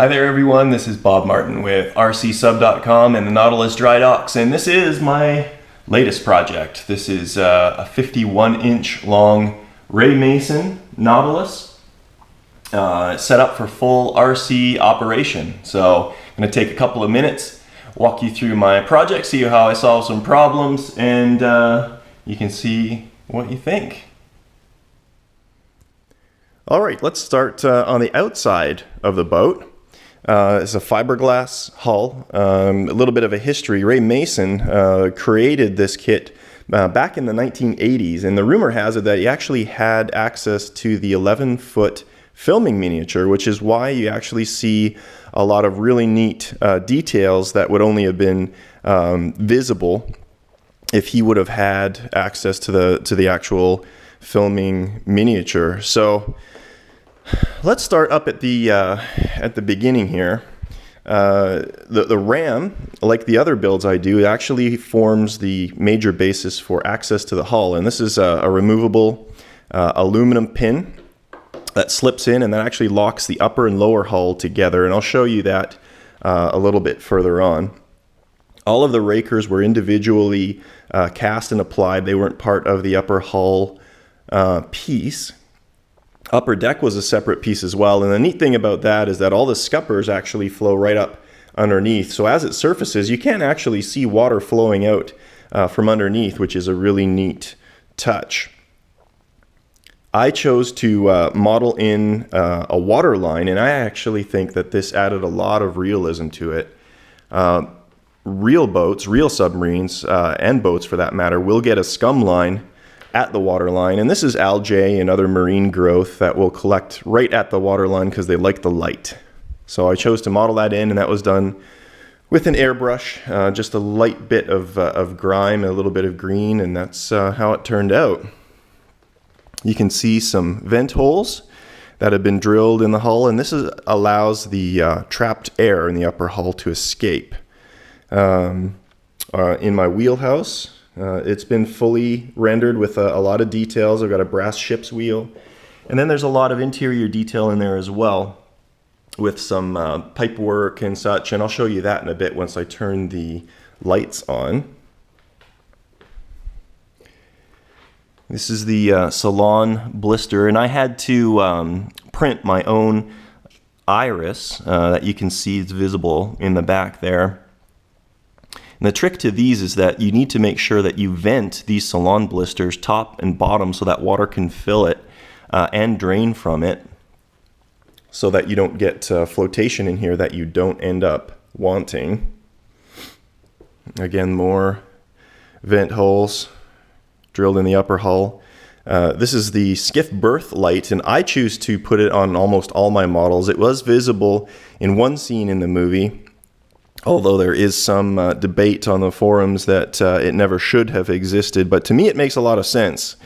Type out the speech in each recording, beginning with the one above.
Hi there everyone, this is Bob Martin with rcsub.com and the Nautilus Dry Docks, and this is my latest project. This is a 51-inch long Ray Mason Nautilus set up for full RC operation. So I'm going to take a couple of minutes, walk you through my project, see how I solve some problems, and you can see what you think. Alright, let's start on the outside of the boat. It's a fiberglass hull. A little bit of a history. Ray Mason created this kit back in the 1980s, and the rumor has it that he actually had access to the 11-foot filming miniature, which is why you actually see a lot of really neat details that would only have been visible if he would have had access to the actual filming miniature. So let's start up at the beginning here. The ram, like the other builds I do, actually forms the major basis for access to the hull, and this is a removable aluminum pin that slips in and that actually locks the upper and lower hull together, and I'll show you that a little bit further on. All of the rakers were individually cast and applied. They weren't part of the upper hull piece. Upper deck was a separate piece as well, and the neat thing about that is that all the scuppers actually flow right up underneath. So as it surfaces, you can't actually see water flowing out from underneath, which is a really neat touch. I chose to model in a water line, and I actually think that this added a lot of realism to it. Real boats, real submarines, and boats for that matter, will get a scum line at the water line, and this is algae and other marine growth that will collect right at the water line because they like the light. So I chose to model that in, and that was done with an airbrush, just a light bit of grime, a little bit of green, and that's how it turned out. You can see some vent holes that have been drilled in the hull, and this allows the trapped air in the upper hull to escape. In my wheelhouse, it's been fully rendered with a lot of details. I've got a brass ship's wheel, and then there's a lot of interior detail in there as well with some pipe work and such, and I'll show you that in a bit once I turn the lights on. This is the salon blister, and I had to print my own iris that you can see is visible in the back there. And the trick to these is that you need to make sure that you vent these salon blisters top and bottom so that water can fill it and drain from it, so that you don't get flotation in here that you don't end up wanting. Again, more vent holes drilled in the upper hull. This is the skiff berth light, and I choose to put it on almost all my models. It was visible in one scene in the movie, although there is some debate on the forums that it never should have existed, but to me it makes a lot of sense.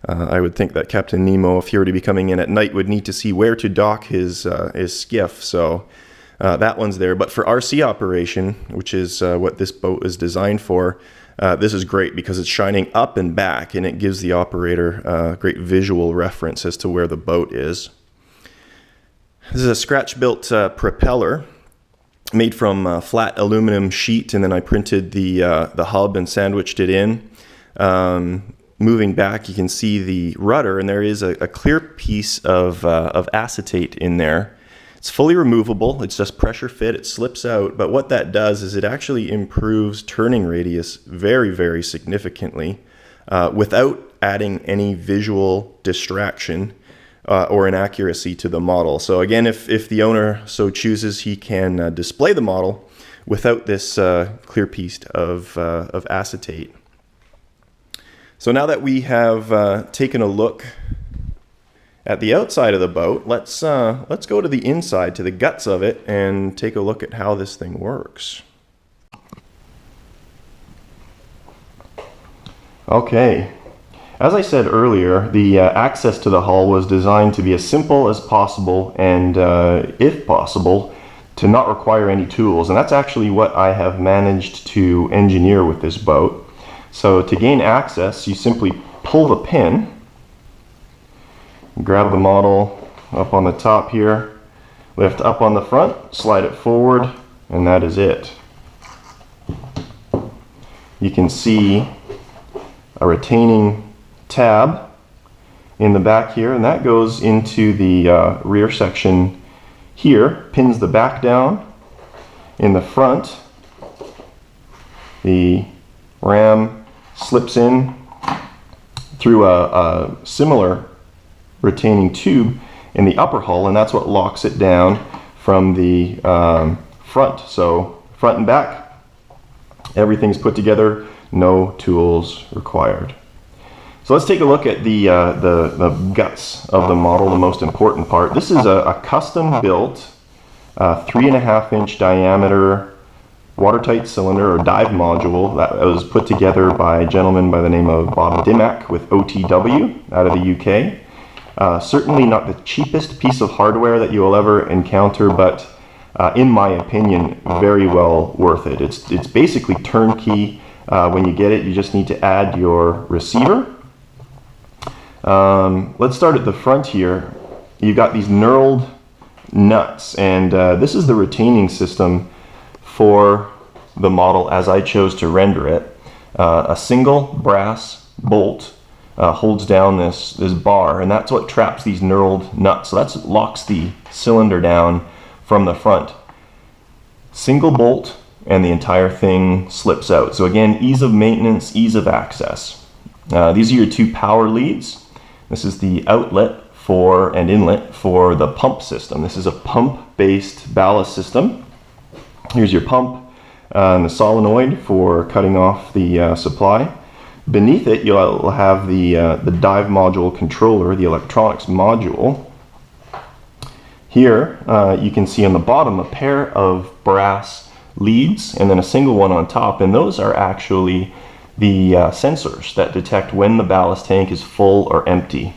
I would think that Captain Nemo, if he were to be coming in at night, would need to see where to dock his skiff, so that one's there. But for RC operation, which is what this boat is designed for, this is great because it's shining up and back, and it gives the operator a great visual reference as to where the boat is. This is a scratch-built propeller made from flat aluminum sheet, and then I printed the hub and sandwiched it in. Moving back, you can see the rudder, and there is a clear piece of acetate in there. It's fully removable. It's just pressure fit. It slips out, but what that does is it actually improves turning radius very, very significantly without adding any visual distraction or inaccuracy to the model. So again, if the owner so chooses, he can display the model without this clear piece of acetate. So now that we have taken a look at the outside of the boat, let's go to the inside, to the guts of it, and take a look at how this thing works. Okay. As I said earlier, the access to the hull was designed to be as simple as possible, and if possible, to not require any tools. And that's actually what I have managed to engineer with this boat. So to gain access, you simply pull the pin, grab the model up on the top here, Lift up on the front, slide it forward, and that is it. You can see a retaining tab in the back here, and that goes into the rear section here, pins the back down. In the front, the ram slips in through a similar retaining tube in the upper hull, and that's what locks it down from the front. So front and back, everything's put together, no tools required. So let's take a look at the guts of the model, the most important part. This is a custom built 3.5-inch diameter watertight cylinder or dive module that was put together by a gentleman by the name of Bob Dimmack with OTW out of the UK. Certainly not the cheapest piece of hardware that you will ever encounter, but in my opinion, very well worth it. It's basically turnkey. When you get it, you just need to add your receiver. Let's start at the front here. You've got these knurled nuts, and this is the retaining system for the model as I chose to render it. A single brass bolt holds down this bar, and that's what traps these knurled nuts. So that locks the cylinder down from the front. Single bolt, and the entire thing slips out. So again, ease of maintenance, ease of access. These are your two power leads. This is the outlet for and inlet for the pump system. This is a pump-based ballast system. Here's your pump and the solenoid for cutting off the supply. Beneath it, you'll have the dive module controller, the electronics module. Here, you can see on the bottom a pair of brass leads and then a single one on top, and those are actually the sensors that detect when the ballast tank is full or empty.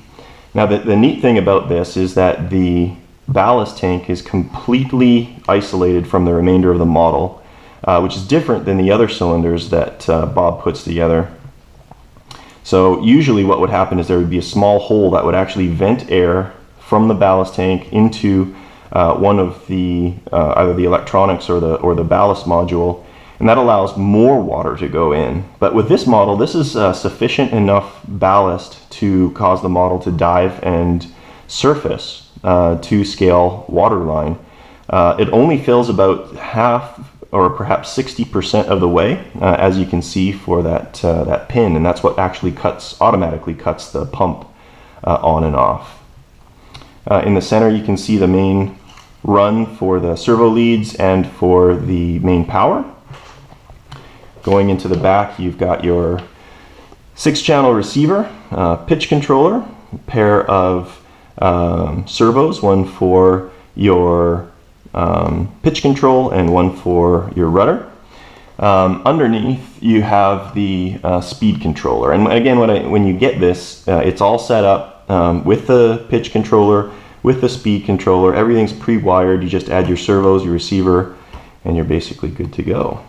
Now, the neat thing about this is that the ballast tank is completely isolated from the remainder of the model, which is different than the other cylinders that Bob puts together. So usually what would happen is there would be a small hole that would actually vent air from the ballast tank into one of the either the electronics or the ballast module, and that allows more water to go in. But with this model, this is sufficient enough ballast to cause the model to dive and surface to scale waterline. It only fills about half or perhaps 60% of the way, as you can see for that pin, and that's what actually automatically cuts the pump on and off. In the center, you can see the main run for the servo leads and for the main power. Going into the back, you've got your 6-channel receiver, pitch controller, a pair of servos, one for your pitch control and one for your rudder. Underneath, you have the speed controller. And again, when you get this, it's all set up with the pitch controller, with the speed controller. Everything's pre-wired. You just add your servos, your receiver, and you're basically good to go.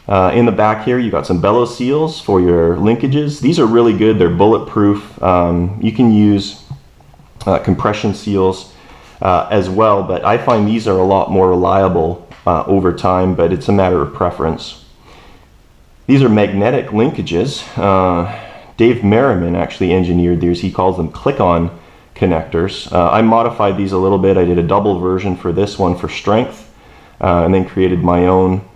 In the back here, you've got some bellow seals for your linkages. These are really good. They're bulletproof. You can use compression seals as well, but I find these are a lot more reliable over time, but it's a matter of preference. These are magnetic linkages. Dave Merriman actually engineered these. He calls them click-on connectors. I modified these a little bit. I did a double version for this one for strength, and then created my own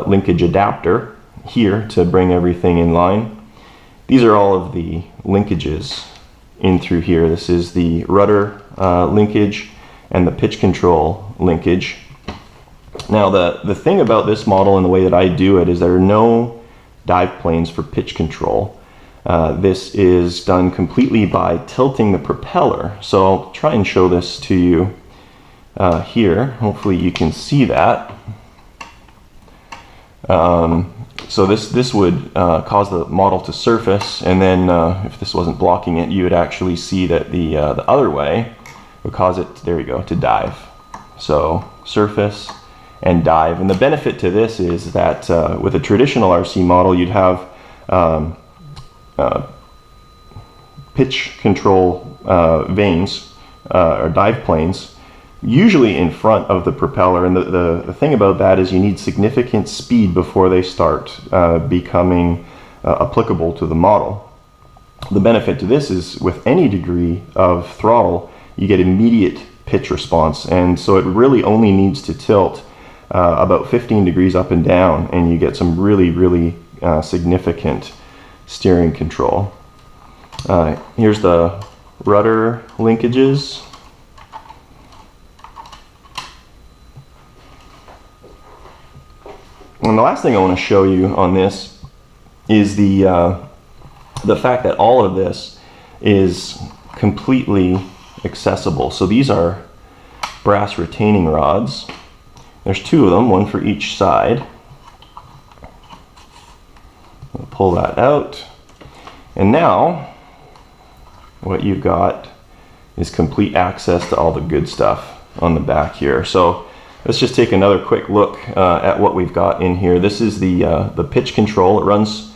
linkage adapter here to bring everything in line. These are all of the linkages in through here. This is the rudder linkage and the pitch control linkage. Now the thing about this model and the way that I do it is there are no dive planes for pitch control. This is done completely by tilting the propeller. So I'll try and show this to you here. Hopefully you can see that. So this would cause the model to surface, and then if this wasn't blocking it, you would actually see that the other way would cause it, there you go, to dive. So surface and dive. And the benefit to this is that with a traditional RC model, you'd have pitch control vanes or dive planes usually in front of the propeller, and the thing about that is you need significant speed before they start becoming applicable to the model. The benefit to this is with any degree of throttle, you get immediate pitch response, and so it really only needs to tilt about 15 degrees up and down, and you get some really significant steering control. Here's the rudder linkages. And the last thing I want to show you on this is the fact that all of this is completely accessible. So these are brass retaining rods. There's two of them, one for each side. I'll pull that out. And now what you've got is complete access to all the good stuff on the back here. So let's just take another quick look at what we've got in here. This is the pitch control. It runs,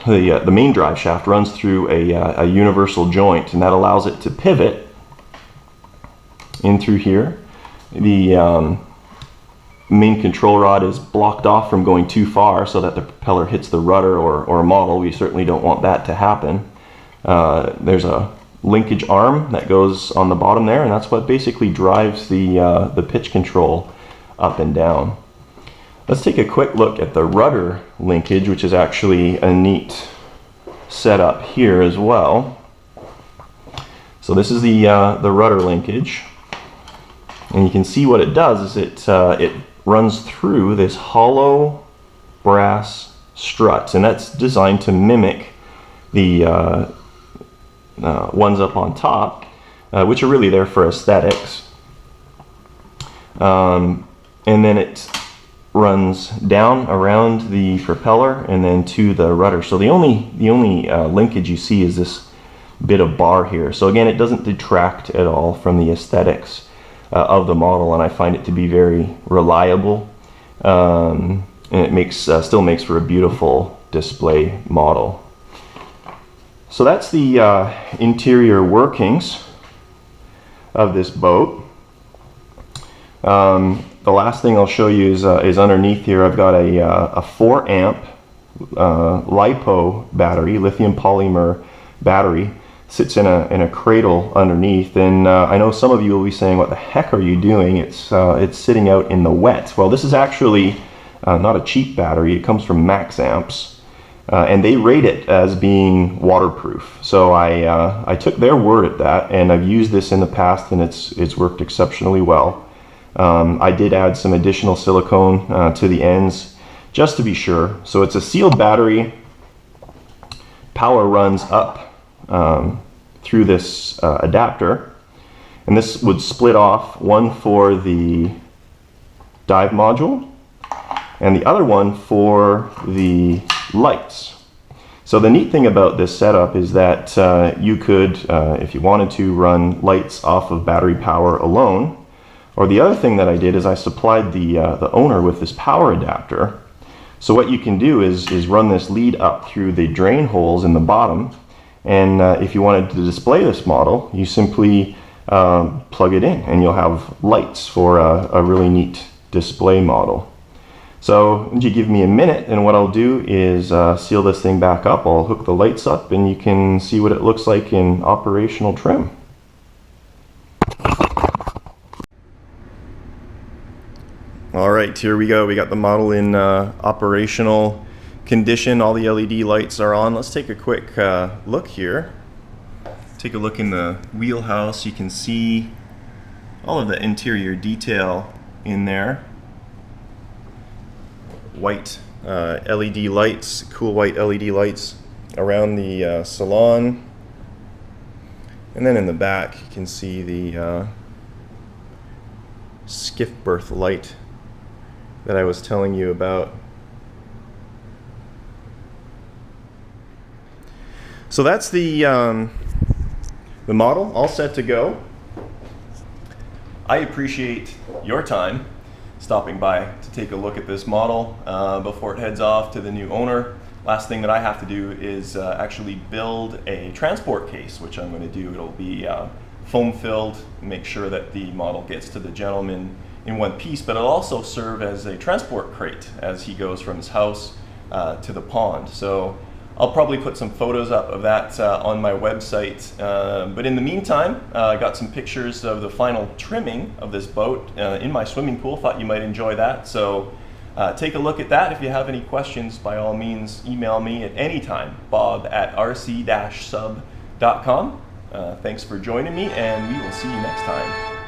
the main drive shaft runs through a universal joint, and that allows it to pivot in through here. The main control rod is blocked off from going too far so that the propeller hits the rudder or a model. We certainly don't want that to happen. There's a linkage arm that goes on the bottom there, and that's what basically drives the pitch control up and down. Let's take a quick look at the rudder linkage, which is actually a neat setup here as well. So this is the rudder linkage, and you can see what it does is it runs through this hollow brass strut, and that's designed to mimic the ones up on top, which are really there for aesthetics. And then it runs down around the propeller and then to the rudder. So the only linkage you see is this bit of bar here. So again, it doesn't detract at all from the aesthetics of the model, and I find it to be very reliable, and it still makes for a beautiful display model. So that's the interior workings of this boat. The last thing I'll show you is underneath here. I've got a 4 amp LiPo battery, lithium polymer battery, sits in a cradle underneath, and I know some of you will be saying, what the heck are you doing? It's sitting out in the wet. Well, this is actually not a cheap battery. It comes from Max Amps, and they rate it as being waterproof. So I took their word at that, and I've used this in the past, and it's worked exceptionally well. I did add some additional silicone to the ends just to be sure. So it's a sealed battery. Power runs up through this adapter, and this would split off, one for the dive module and the other one for the lights. So the neat thing about this setup is that you could, if you wanted to, run lights off of battery power alone. Or the other thing that I did is I supplied the owner with this power adapter. So what you can do is run this lead up through the drain holes in the bottom, and if you wanted to display this model, you simply plug it in and you'll have lights for a really neat display model. So you give me a minute, and what I'll do is seal this thing back up. I'll hook the lights up and you can see what it looks like in operational trim. All right, here we go. We got the model in operational condition. All the LED lights are on. Let's take a quick look here. Take a look in the wheelhouse. You can see all of the interior detail in there. White LED lights, cool white LED lights around the salon. And then in the back, you can see the skiff berth light that I was telling you about. So that's the model all set to go. I appreciate your time stopping by to take a look at this model before it heads off to the new owner. Last thing that I have to do is actually build a transport case, which I'm going to do. It'll be foam filled, make sure that the model gets to the gentleman in one piece, but it'll also serve as a transport crate as he goes from his house to the pond. So I'll probably put some photos up of that on my website. But in the meantime, I got some pictures of the final trimming of this boat in my swimming pool. Thought you might enjoy that. So take a look at that. If you have any questions, by all means, email me at any time, bob@rc-sub.com. Thanks for joining me, and we will see you next time.